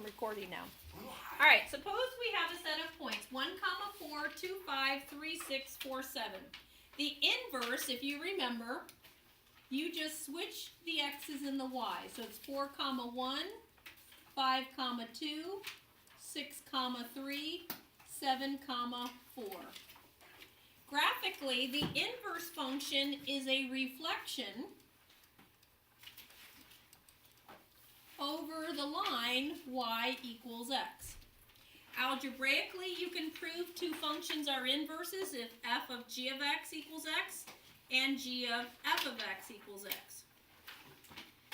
recording now. All right, suppose we have a set of points, 1, 4, 2, 5, 3, 6, 4, 7. The inverse, if you remember, you just switch the x's and the y. So it's 4, 1, 5, 2, 6, 3, 7, 4. Graphically, the inverse function is a reflection over the line y equals x. Algebraically, you can prove two functions are inverses if f of g of x equals x and g of f of x equals x.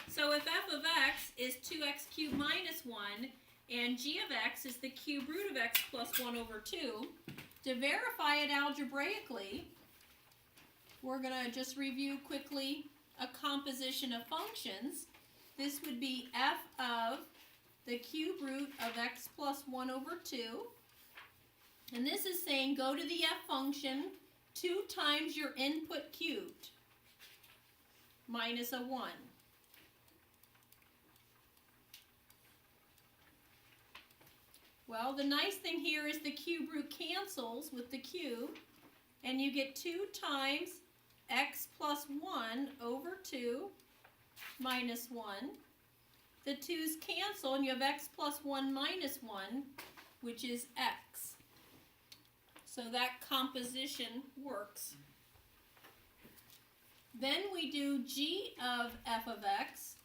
So if f of x is 2x cubed minus 1 and g of x is the cube root of x plus 1 over 2, to verify it algebraically, we're going to just review quickly a composition of functions. This would be f of the cube root of x plus 1 over 2. And this is saying go to the f function 2 times your input cubed minus a 1. Well, the nice thing here is the cube root cancels with the cube, and you get 2 times x plus 1 over 2 minus 1. The 2's cancel, and you have x plus 1 minus 1, which is x. So that composition works. Then we do g of f of x.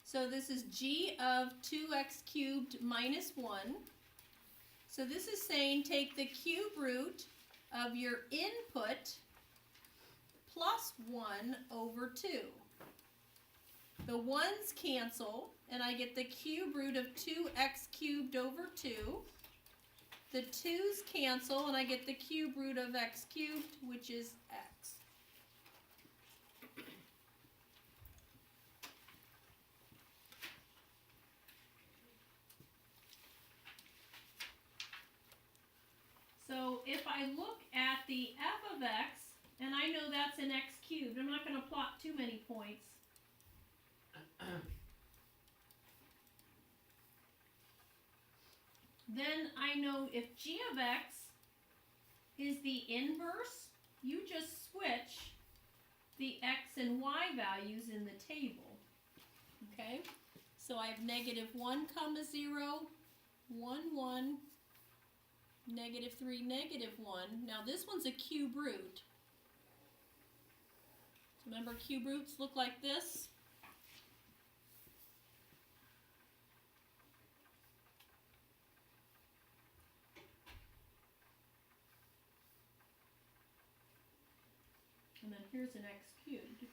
So this is g of 2x cubed minus 1. So this is saying take the cube root of your input plus 1 over 2. The 1's cancel, and I get the cube root of 2x cubed over 2. The 2's cancel, and I get the cube root of x cubed, which is x. So if I look at the f of x, and I know that's an x cubed, I'm not going to plot too many points. Then I know if g of x is the inverse, you just switch the x and y values in the table. Okay? So I have negative 1, 0, 1, 1, negative 3, negative 1. Now this one's a cube root. Remember, cube roots look like this? And then here's an x cubed.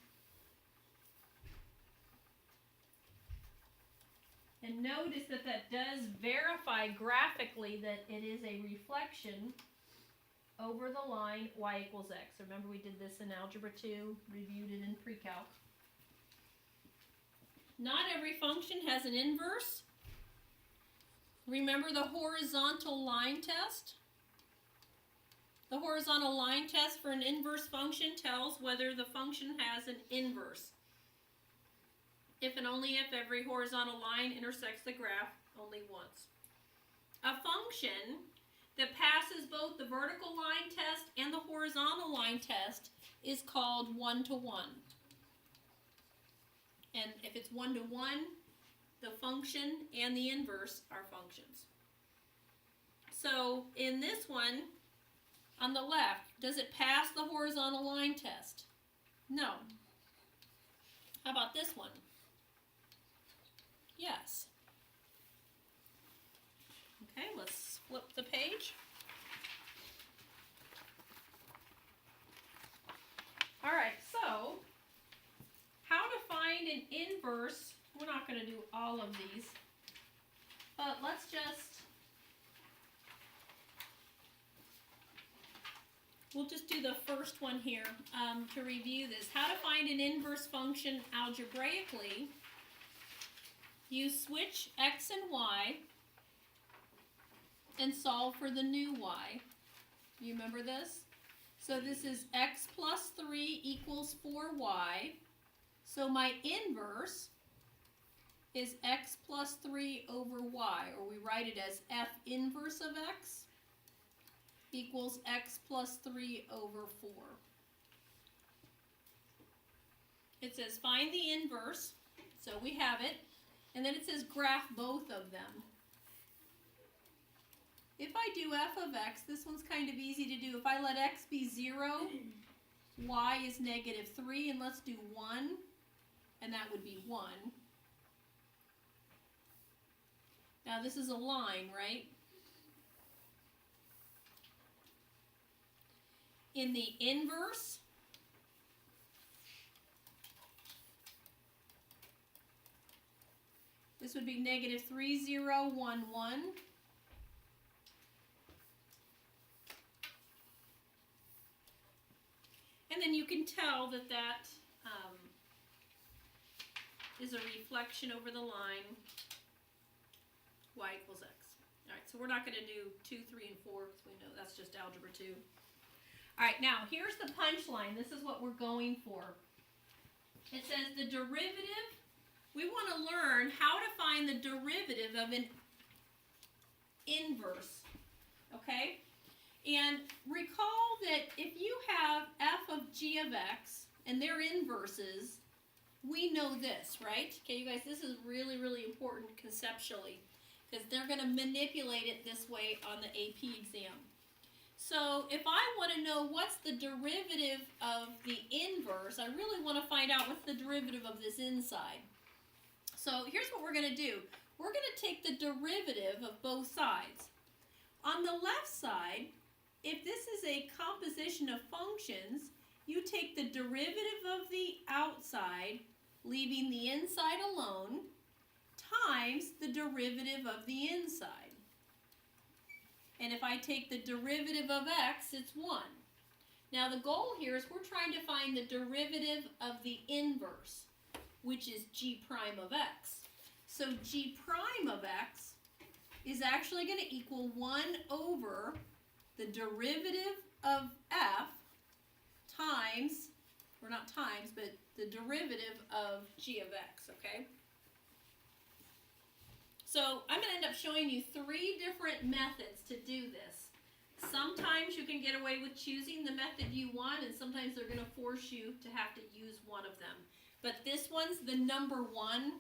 And notice that that does verify graphically that it is a reflection over the line y equals x. Remember we did this in Algebra 2, reviewed it in pre-calc. Not every function has an inverse. Remember the horizontal line test? The horizontal line test for an inverse function tells whether the function has an inverse. If and only if every horizontal line intersects the graph only once. A function that passes both the vertical line test and the horizontal line test is called one-to-one. And if it's one-to-one, the function and the inverse are functions. So in this one, on the left, does it pass the horizontal line test? No. How about this one? Yes. Okay, let's flip the page. All right, so how to find an inverse. We're not going to do all of these, but let's we'll just do the first one here to review this. How to find an inverse function algebraically. You switch x and y and solve for the new y. You remember this? So this is x plus 3 equals 4y. So my inverse is x plus 3 over y, or we write it as f inverse of x equals x plus 3 over 4. It says find the inverse, so we have it, and then it says graph both of them. If I do f of x, this one's kind of easy to do. If I let x be 0, y is negative 3, and let's do 1, and that would be 1. Now this is a line, right? In the inverse, this would be negative 3, 0, 1, 1. And then you can tell that that is a reflection over the line, y equals x. All right, so we're not going to do 2, 3, and 4 because we know that's just algebra 2. All right, now here's the punchline. This is what we're going for. It says the derivative. We want to learn how to find the derivative of an inverse, okay? And recall that if you have f of g of x and their inverses, we know this, right? Okay, you guys, this is really, really important conceptually because they're going to manipulate it this way on the AP exam. So if I want to know what's the derivative of the inverse, I really want to find out what's the derivative of this inside. So here's what we're going to do. We're going to take the derivative of both sides. On the left side, if this is a composition of functions, you take the derivative of the outside, leaving the inside alone, times the derivative of the inside. And if I take the derivative of x, it's 1. Now the goal here is we're trying to find the derivative of the inverse, which is g prime of x. So g prime of x is actually going to equal 1 over the derivative of f times, or not times, but the derivative of g of x, okay? So I'm going to end up showing you 3 different methods to do this. Sometimes you can get away with choosing the method you want, and sometimes they're going to force you to have to use one of them. But this one's the number 1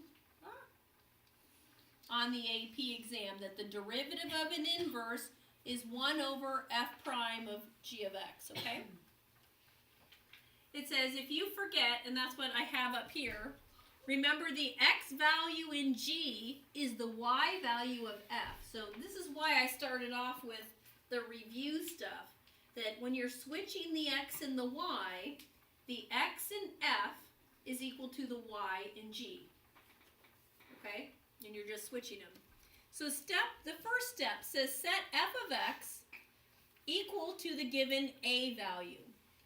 on the AP exam, that the derivative of an inverse is 1 over f prime of g of x, okay? It says if you forget, and that's what I have up here, remember the x value in g is the y value of f. So this is why I started off with the review stuff, that when you're switching the x and the y, the x in f is equal to the y in g, okay? And you're just switching them. So the first step says set f of x equal to the given a value.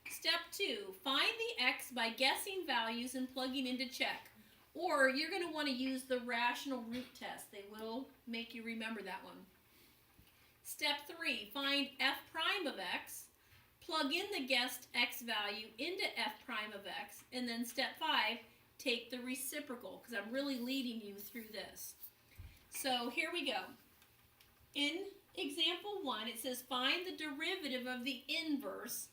Step 2, find the x by guessing values and plugging into check. Or you're going to want to use the rational root test. They will make you remember that one. Step 3, find f prime of x. Plug in the guessed x value into f prime of x. And then step 5, take the reciprocal, because I'm really leading you through this. So here we go. In example 1, it says find the derivative of the inverse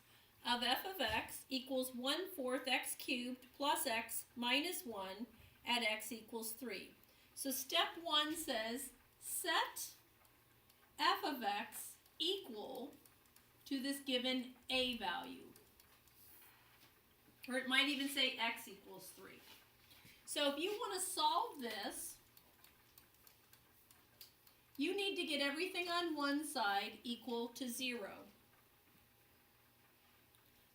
of f of x equals 1/4 x cubed plus x minus 1 at x equals 3. So step 1 says set f of x equal to this given a value. Or it might even say x equals 3. So if you want to solve this, you need to get everything on one side equal to 0.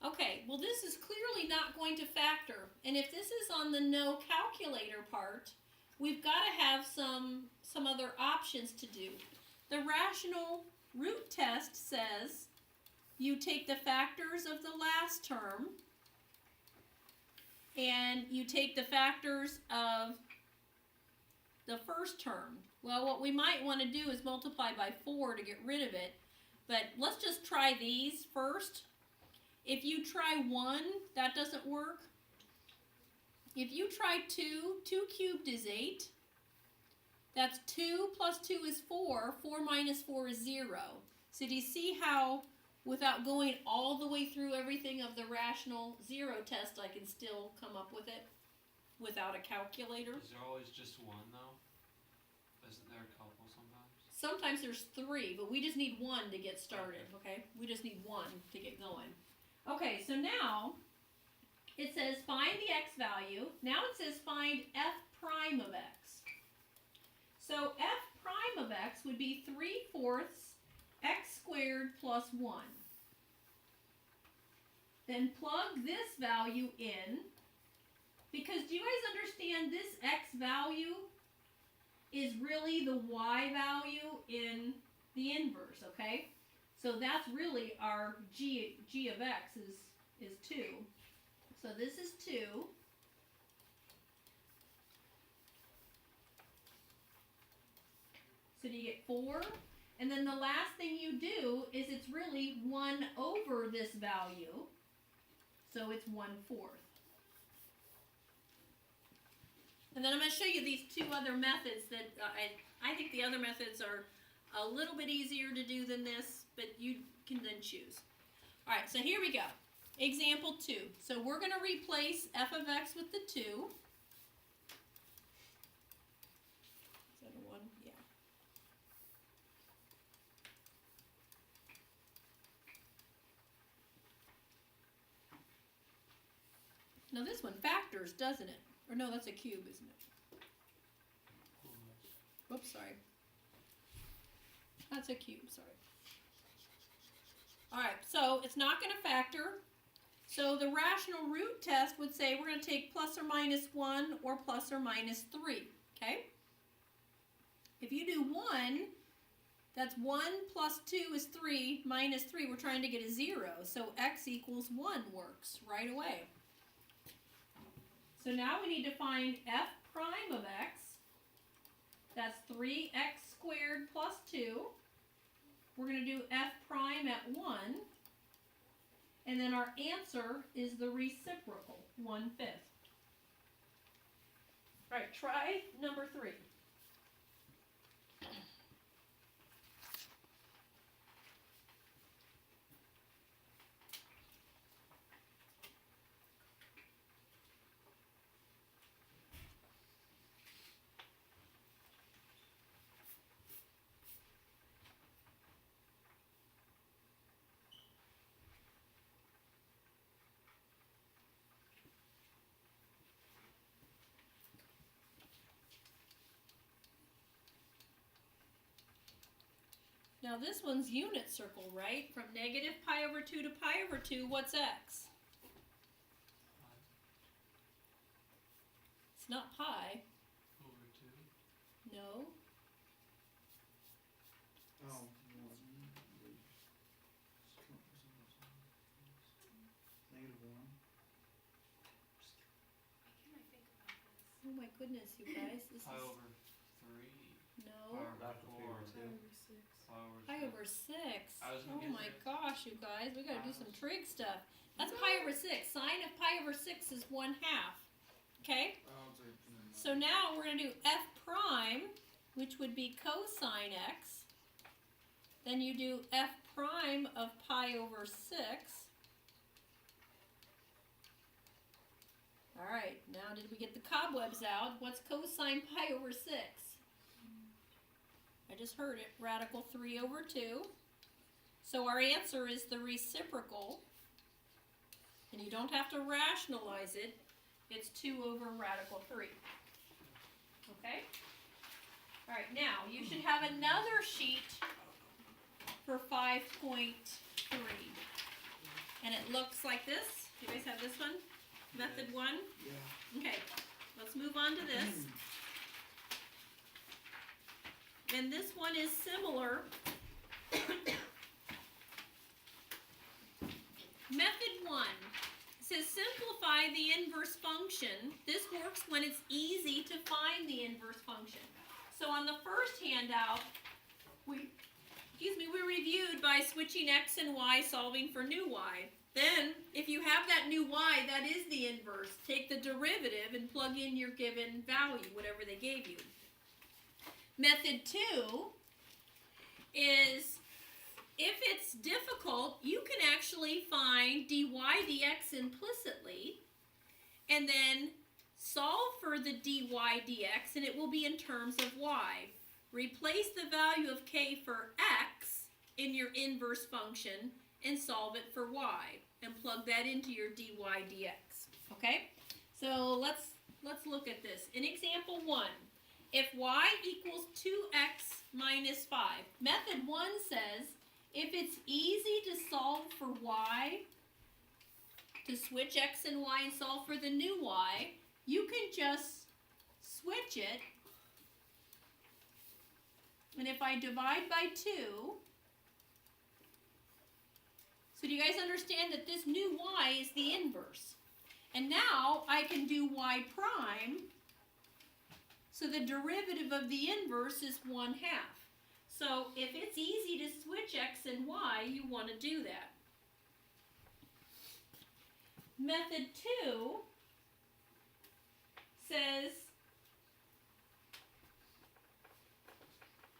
Okay, well this is clearly not going to factor. And if this is on the no calculator part, we've got to have some other options to do. The rational root test says you take the factors of the last term and you take the factors of the first term. Well, what we might want to do is multiply by 4 to get rid of it. But let's just try these first. If you try 1, that doesn't work. If you try 2, 2 cubed is 8. That's 2 plus 2 is 4. 4 minus 4 is 0. So do you see how, without going all the way through everything of the rational zero test, I can still come up with it without a calculator? Is there always just one, though? Isn't there a couple sometimes? Sometimes there's 3, but we just need 1 to get started, okay? We just need 1 to get going. Okay, so now it says find the x value. Now it says find f prime of x. So f prime of x would be 3/4 x squared plus 1. Then plug this value in, because do you guys understand this x value is really the y value in the inverse, okay? So that's really our g of x is 2. So this is 2. So do you get 4? And then the last thing you do is it's really 1 over this value. So it's 1/4. And then I'm going to show you these 2 other methods that I think the other methods are a little bit easier to do than this, but you can then choose. All right, so here we go. Example 2. So we're going to replace f of x with the 2. Is that a 1? Yeah. Now this one factors, doesn't it? Or no, that's a cube, isn't it? Whoops, sorry. That's a cube, sorry. Alright, so it's not going to factor. So the rational root test would say we're going to take plus or minus 1 or plus or minus 3. Okay? If you do 1, that's 1 plus 2 is 3 minus 3. We're trying to get a 0. So x equals 1 works right away. So now we need to find f prime of x. That's 3x squared plus 2. We're going to do f prime at 1. And then our answer is the reciprocal, 1/5. All right, try number 3. Now this one's unit circle, right? From negative pi over 2 to pi over 2, what's x? It's not pi. Over 2? No. Oh. -1. Oh my goodness, you guys. This Pi is... over 3? No. Pi over 4? Pi over 6. I was gonna Oh get my there. gosh, you guys. We gotta do some trig stuff. That's pi over 6. Sine of pi over 6 is 1/2. Okay? So now we're gonna do f prime, which would be cosine x. Then you do f prime of pi over 6. Alright, now did we get the cobwebs out? What's cosine pi over 6? I just heard it, radical 3 over 2. So our answer is the reciprocal. And you don't have to rationalize it. It's 2 over radical 3. Okay? Alright, now you should have another sheet for 5.3. And it looks like this. You guys have this one? Method 1? Yeah. Okay, let's move on to this. And this one is similar. Method 1 says simplify the inverse function. This works when it's easy to find the inverse function. So on the first handout, we reviewed by switching x and y, solving for new y. Then, if you have that new y, that is the inverse. Take the derivative and plug in your given value, whatever they gave you. Method 2 is, if it's difficult, you can actually find dy dx implicitly and then solve for the dy dx, and it will be in terms of y. Replace the value of k for x in your inverse function and solve it for y, and plug that into your dy dx. Okay? So let's look at this. In example 1, if y equals 2x minus 5, method 1 says if it's easy to solve for y, to switch x and y and solve for the new y, you can just switch it. And if I divide by 2, so do you guys understand that this new y is the inverse? And now I can do y prime, so the derivative of the inverse is 1/2. So if it's easy to switch x and y, you want to do that. Method 2 says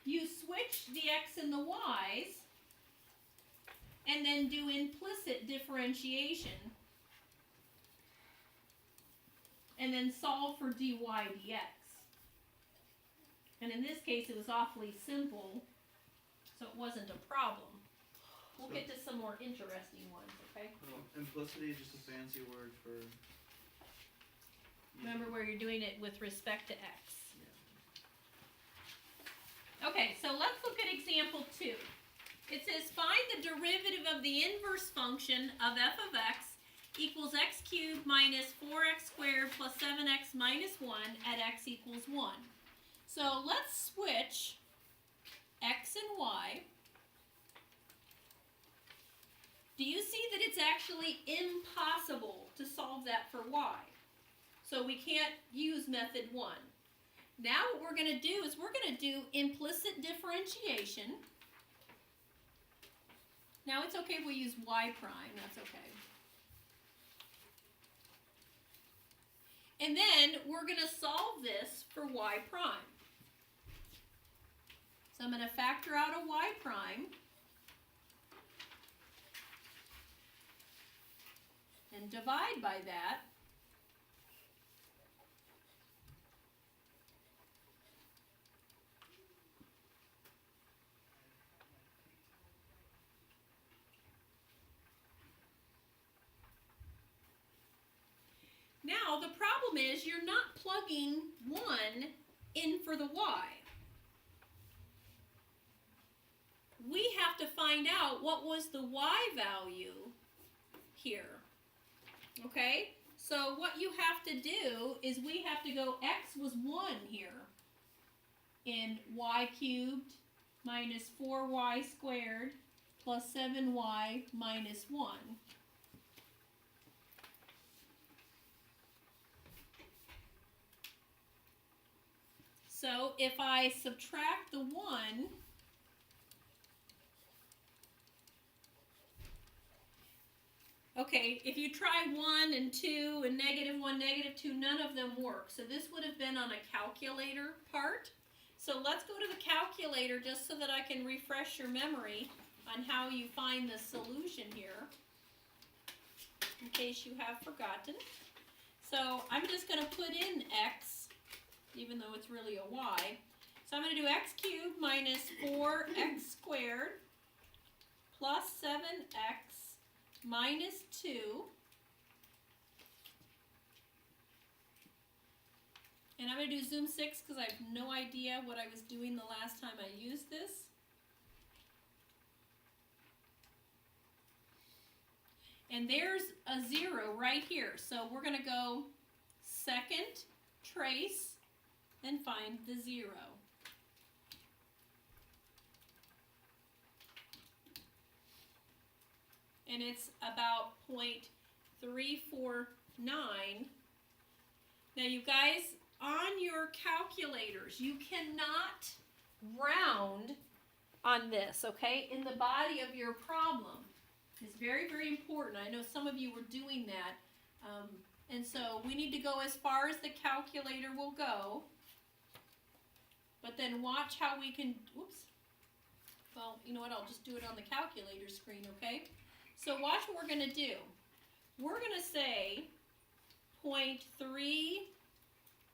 you switch the x and the y's and then do implicit differentiation and then solve for dy dx. And in this case it was awfully simple, so it wasn't a problem. We'll get to some more interesting ones, okay? Implicity is just a fancy word for... Remember where you're doing it with respect to x. Yeah. Okay, so let's look at example 2. It says find the derivative of the inverse function of f of x equals x cubed minus 4x squared plus 7x minus 1 at x equals 1. So let's switch x and y. Do you see that it's actually impossible to solve that for y? So we can't use method 1. Now what we're going to do is we're going to do implicit differentiation. Now it's okay if we use y prime, that's okay. And then we're going to solve this for y prime. So I'm going to factor out a y prime. And divide by that. Now the problem is you're not plugging 1 in for the y. We have to find out what was the y value here. Okay, so what you have to do is we have to go, x was 1 here in y cubed minus 4y squared plus 7y minus 1. So if I subtract the 1, okay, if you try 1 and 2 and -1, -2, none of them work. So this would have been on a calculator part. So let's go to the calculator just so that I can refresh your memory on how you find the solution here, in case you have forgotten. So I'm just going to put in x, even though it's really a y. So I'm going to do x cubed minus 4x squared plus 7x minus 2. And I'm going to do zoom 6 because I have no idea what I was doing the last time I used this. And there's a 0 right here. So we're going to go second, trace, and find the 0. And it's about 0.349. Now you guys, on your calculators, you cannot round on this, okay? In the body of your problem. It's very, very important. I know some of you were doing that. And so we need to go as far as the calculator will go. But then watch how we can, whoops. Well, you know what, I'll just do it on the calculator screen, okay? So watch what we're gonna do. We're gonna say 0.3,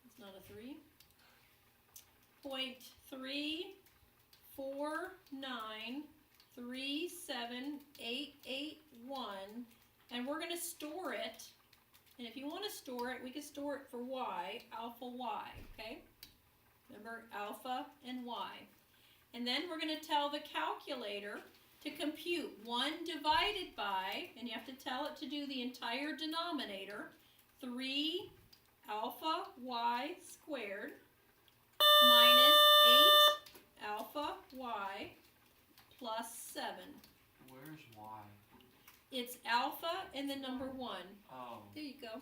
it's not a 3, 0.349378881, and we're gonna store it. And if you want to store it, we can store it for y, alpha y, okay? Remember, alpha and y. And then we're going to tell the calculator to compute 1 divided by, and you have to tell it to do the entire denominator, 3 alpha y squared minus 8 alpha y plus 7. Where's y? It's alpha and the number 1. Oh. There you go.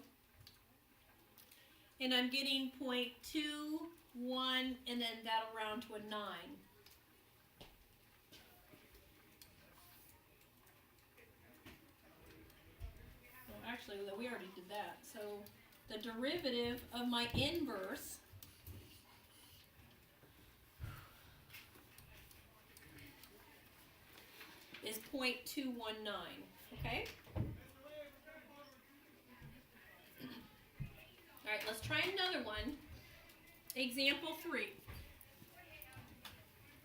And I'm getting 0.21, and then that'll round to a 9. Well, actually, we already did that. So the derivative of my inverse is 0.219. Okay? Alright, let's try another one. Example 3.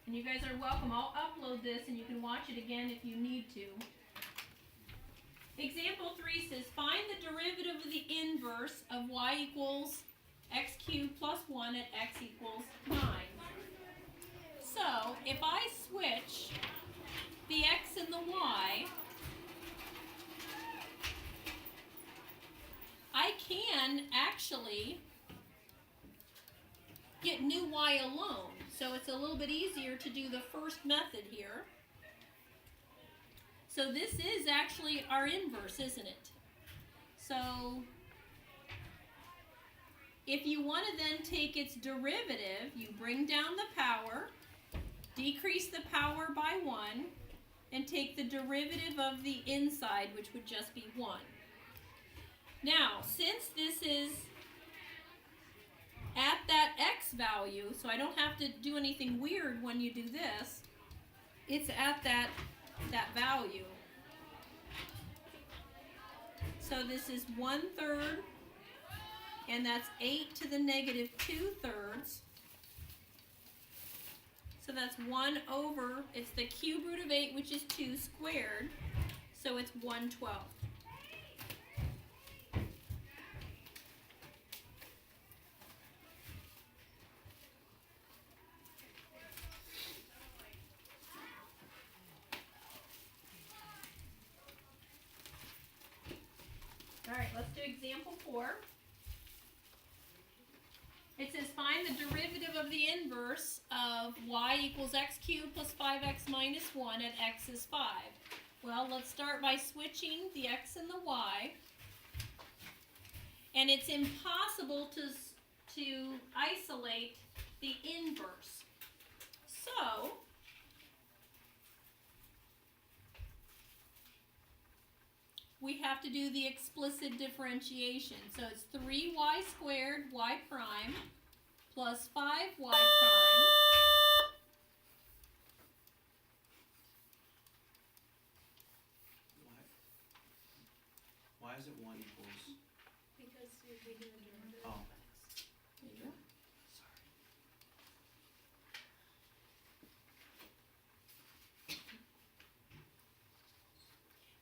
And you guys are welcome. I'll upload this and you can watch it again if you need to. Example 3 says, find the derivative of the inverse of y equals x cubed plus 1 at x equals 9. So, if I switch the x and the y, I can actually get new y alone. So it's a little bit easier to do the first method here. So this is actually our inverse, isn't it? So if you want to then take its derivative, you bring down the power, decrease the power by 1, and take the derivative of the inside, which would just be 1. Now, since this is at that x value, so I don't have to do anything weird when you do this, it's at that value. So this is 1/3, and that's 8 to the negative 2/3. So that's 1 over, it's the cube root of 8, which is 2 squared, so it's 1/12. Alright, let's do example 4. It says find the derivative of the inverse of y equals x cubed plus 5x minus 1 at x is 5. Well, let's start by switching the x and the y. And it's impossible to isolate the inverse. So, we have to do the explicit differentiation. So it's 3y squared y prime plus 5y prime Why is it 1 equals? Because you're taking the derivative Oh. of x. There you go. Sorry.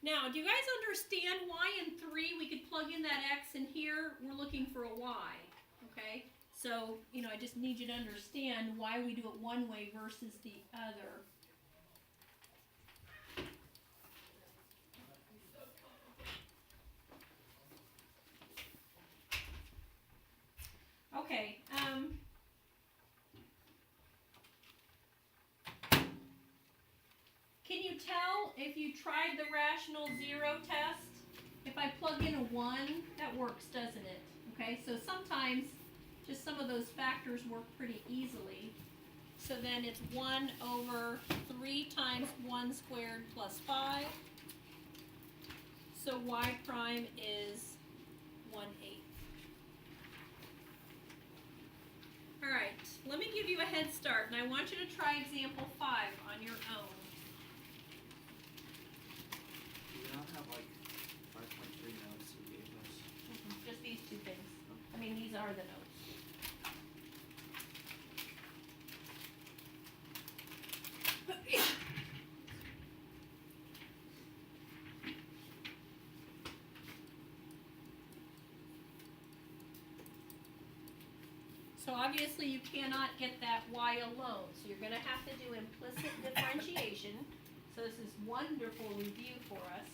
Now, do you guys understand why in 3 we could plug in that x, and here we're looking for a y, okay? So, you know, I just need you to understand why we do it one way versus the other. Okay, can you tell if you tried the rational zero test? If I plug in a 1, that works, doesn't it? Okay, so sometimes just some of those factors work pretty easily. So then it's 1 over 3 times 1 squared plus 5. So y prime is 1/8. Alright, let me give you you a head start, and I want you to try example 5 on your own. Do we not have like 5.3 notes you gave us? Just these two things. I mean, these are the notes. So obviously you cannot get that y alone. So you're going to have to do implicit differentiation. So this is wonderful review for us.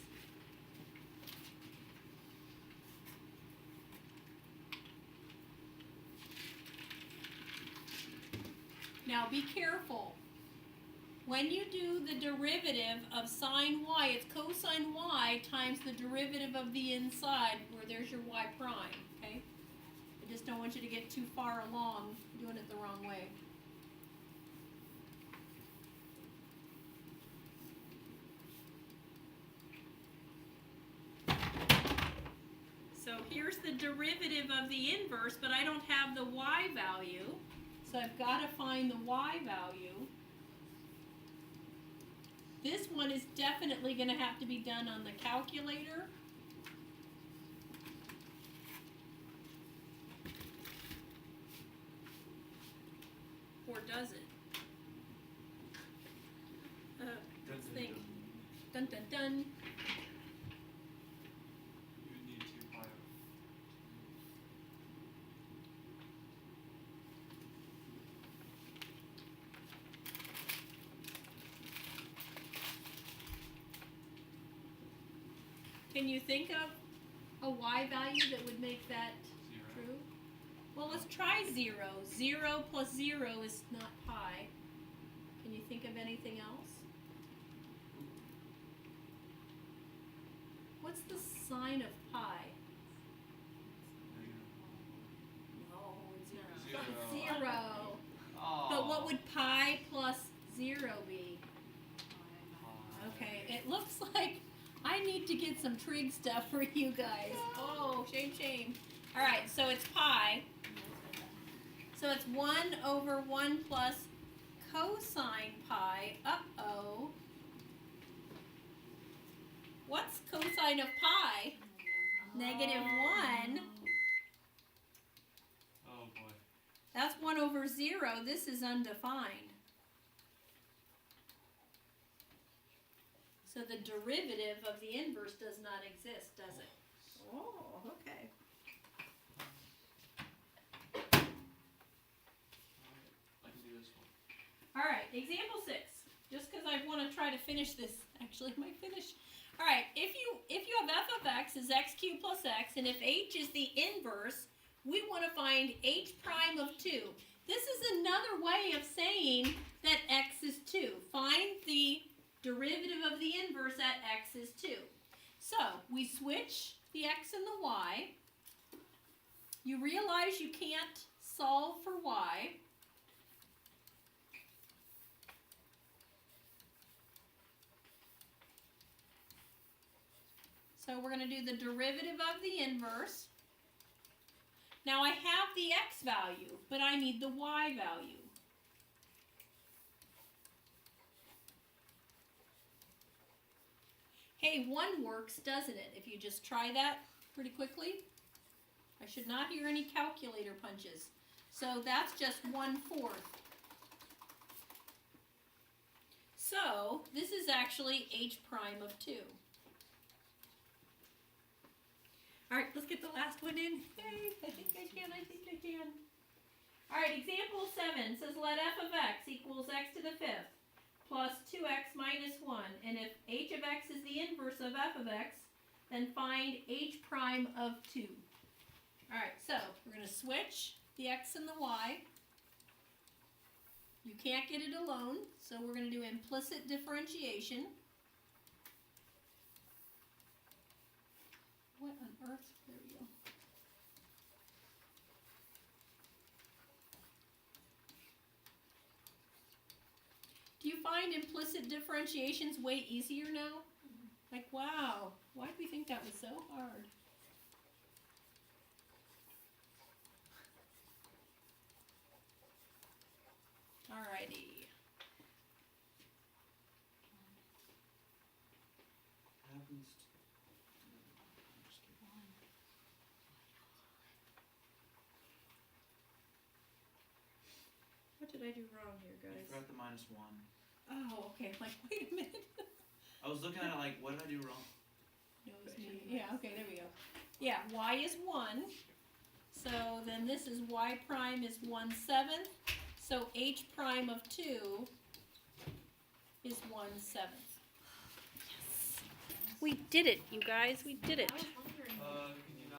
Now be careful. When you do the derivative of sine y, it's cosine y times the derivative of the inside, where there's your y prime, okay? I just don't want you to get too far along doing it the wrong way. So here's the derivative of the inverse, but I don't have the y value. So I've got to find the y value. This one is definitely going to have to be done on the calculator. Or does it? Let's think. Dun dun dun. You would need 2 pi over. Can you think of a y value that would make that 0. true? Well, let's try 0. 0 plus 0 is not pi. Can you think of anything else? What's the sign of pi? No, it's not. Zero. 0. Oh. But what would pi plus 0 be? Pi. Okay, it looks like I need to get some trig stuff for you guys. Oh, shame, shame. Alright, so it's pi. So it's 1 over 1 plus cosine pi. Uh-oh. What's cosine of pi? Negative 1. Oh boy. That's 1 over 0. This is undefined. So the derivative of the inverse does not exist, does it? Oh, okay. I can do this one. Alright, example 6. Just because I want to try to finish this. Actually, I might finish. Alright, if you have f of x is x cubed plus x, and if h is the inverse, we want to find h prime of 2. This is another way of saying that x is 2. Find the derivative of the inverse at x is 2. So, we switch the x and the y. You realize you can't solve for y. So we're going to do the derivative of the inverse. Now I have the x value, but I need the y value. Hey, 1 works, doesn't it? If you just try that pretty quickly. I should not hear any calculator punches. So that's just 1/4. So this is actually h prime of 2. Alright, let's get the last one in. Yay, I think I can. Alright, example 7 says let f of x equals x to the 5th plus 2x minus 1. And if h of x is the inverse of f of x, then find h prime of 2. Alright, so we're going to switch the x and the y. You can't get it alone, so we're going to do implicit differentiation. What on earth? There we go. Do you find implicit differentiations way easier now? Like, wow, why did we think that was so hard? least. I'm just kidding. What did I do wrong here, You guys? forgot the -1. Oh, okay. I'm like, wait a minute. I was looking at it like, what did I do wrong? Knows me. Yeah, okay, there we go. Yeah, y is 1. So then this is y prime is 1/7. So h prime of 2 is 1/7. Yes. We did it, you guys. We did it. I was wondering.